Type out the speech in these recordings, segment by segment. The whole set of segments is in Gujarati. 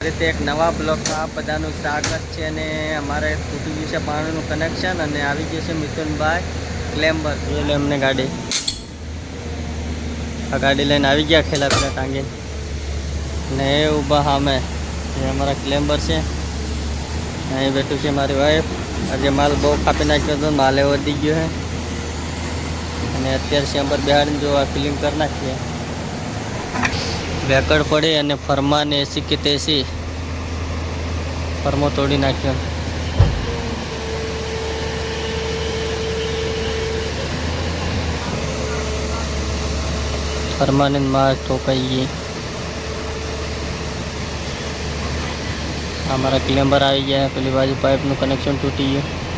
રીતે એક નવા બ્લોકમાં આપ બધાનું સ્વાગત છે અને અમારે તૂટી ગયું છે પાણીનું કનેક્શન અને આવી ગયું છે મિથુનભાઈ ક્લેમ્બર જોઈ લે એમને ગાડી આ ગાડી લઈને આવી ગયા ખેલા પેલા ટાંગી ને એ ઊભા સામે એ અમારા ક્લેમ્બર છે અહીં બેઠું છે મારી વાઈફ આજે માલ બહુ કાપી નાખ્યો હતો માલે વધી ગયો છે અને અત્યારે ચેમ્બર બેહાડીને જો આ ફિલિંગ કરી નાખીએ વેકડ પડી અને ફરમાને એસી કે તેસી ફરમો તોડી નાખ્યો ફરમાને માર ઠોકાઈ ગઈ हमारा क्लेम्बर आ गया है पेली बाजू पाइप નું કનેક્શન તૂટી ગયું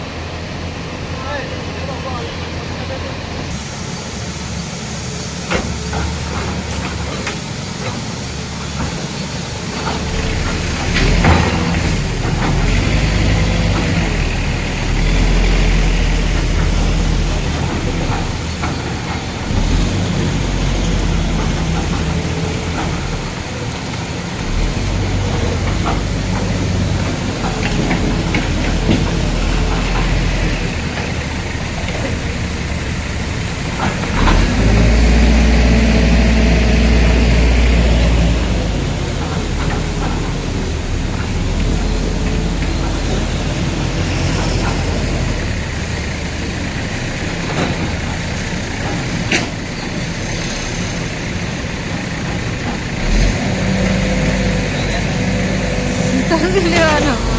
લેવાનો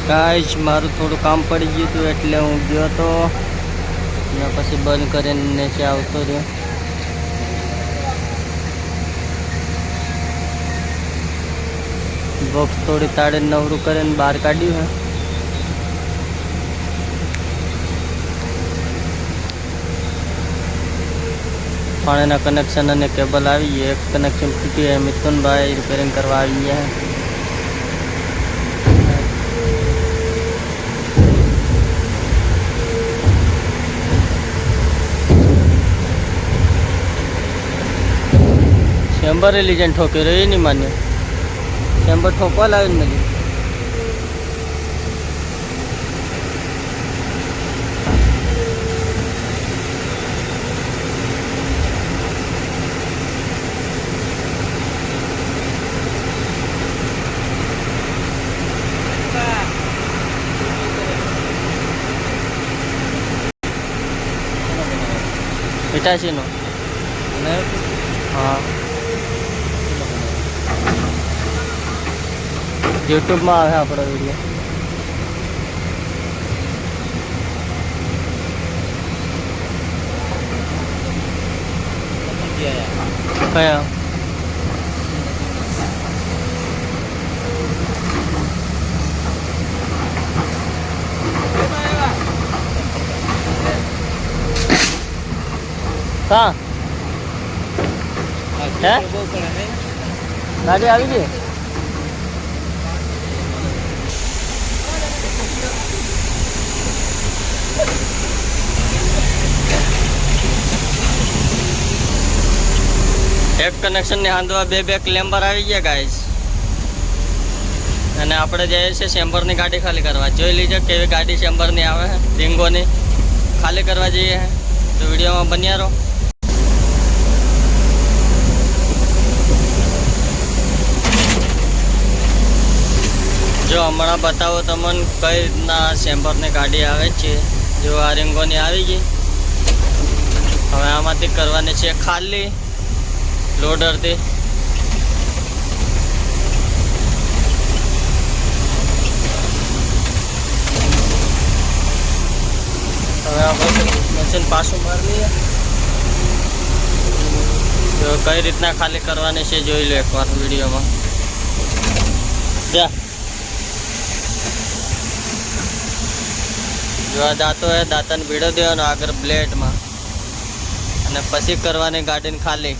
ગાઈસ મારું થોડું કામ પડી ગયું હતું એટલે હું ગયો તો ને પછી બંધ કરીને નીચે આવતો રહ્યો બોક્સ થોડી તાળે નવરું કરીને બહાર કાઢ્યું હે પાણીના કનેક્શન અને કેબલ આવી એક કનેક્શન તૂટ્યું है મિથુનભાઈ રિપેરિંગ કરવા આવી ગયા है चेम्बर लीजन ठोके रही नहीं मान्य चेम्बर ठोकवा लागे नहीं 88 નો હા YouTube માં આવે આપણો વિડીયો કયા हाँ है गाड़ी आ गई एक कनेक्शन ने हांधवा बे क्लेम्बर आ गया गाइस અને આપણે જઈએ છીએ ચેમ્બરની ગાડી ખાલી કરવા જોઈ લીજો કેવી ગાડી ચેમ્બરની આવે છે રીંગોની ખાલી કરવા જઈએ તો વિડીયોમાં બન્યા રહો જો હમણાં બતાવો તમને કઈ રીતના ચેમ્બરની ગાડી આવે છે જો આ રીંગોની આવી ગઈ હવે આમાંથી કરવાની છે ખાલી લોડરથી હવે આપણે મશીન પાછું મારી લઈએ તો કઈ રીતના ખાલી કરવાની છે જોઈ લો એકવાર વિડીયોમાં જા જો આ દાંતો હે દાંતાને ભીડો દેવાનો આગળ બ્લેડમાં અને પછી કરવાની ગાડીને ખાલી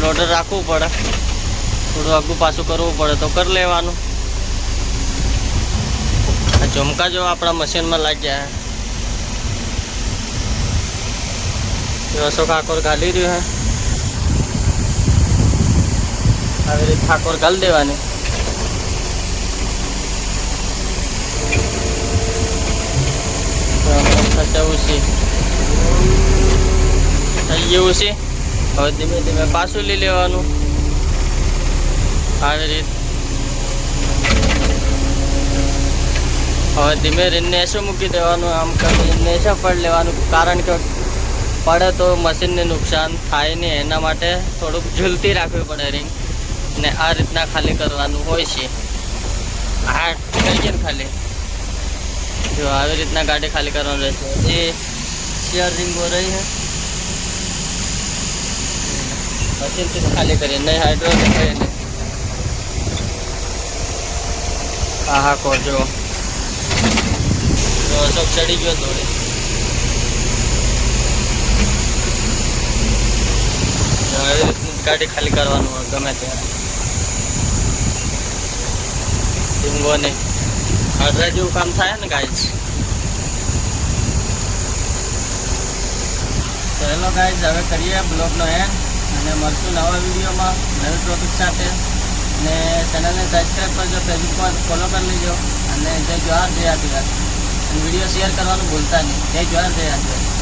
લોડર રાખવું પડે થોડું આગું પાછું કરવું પડે તો કરી લેવાનું આ ઝુમકા જો આપણા મશીનમાં લાગ્યા હે અશોક ઠાકોર ગાલી રહ્યો હે આવી રીતે ઠાકોર ગાલી દેવાની ઉસી થઈ ગયું ઉસી હવે ધીમે ધીમે પાછું લઈ લેવાનું આવી રીત હવે ધીમે રીને શું મૂકી દેવાનું આમ કરીને શું પડ લેવાનું કારણ કે પડે તો મશીનને નુકસાન થાય નહીં એના માટે થોડુંક ઝૂલતી રાખવી પડે રિંગ ને આ રીતના ખાલી કરવાનું હોય છે આ થઈ ગયું ખાલી જો આવી રીતના ગાડી ખાલી કરવાનું રહેશે એ શેર રિંગ હો રહી है मशीन से खाली करिए नहीं हाइड्रोलिक है नहीं हाँ को जो सब चढ़ी गयो थोड़ी गाड़ी खाली करवानुं હોય ગમે ત્યારે ડીંગોને અડધા જેવું કામ થાય ને ગાઈસ ચલો ગાઈસ હવે કરીએ બ્લોગનો એન્ડ અને મળશું નવા વિડીયોમાં નવી ટોપિક સાથે અને ચેનલને સબસ્ક્રાઈબ કરજો ફેસબુકમાં ફોલો કરી લેજો અને જય જવાહર જય આદિવાસી અને વિડીયો શેર કરવાનું ભૂલતા નહીં જય જવાહર જય આદિવાસી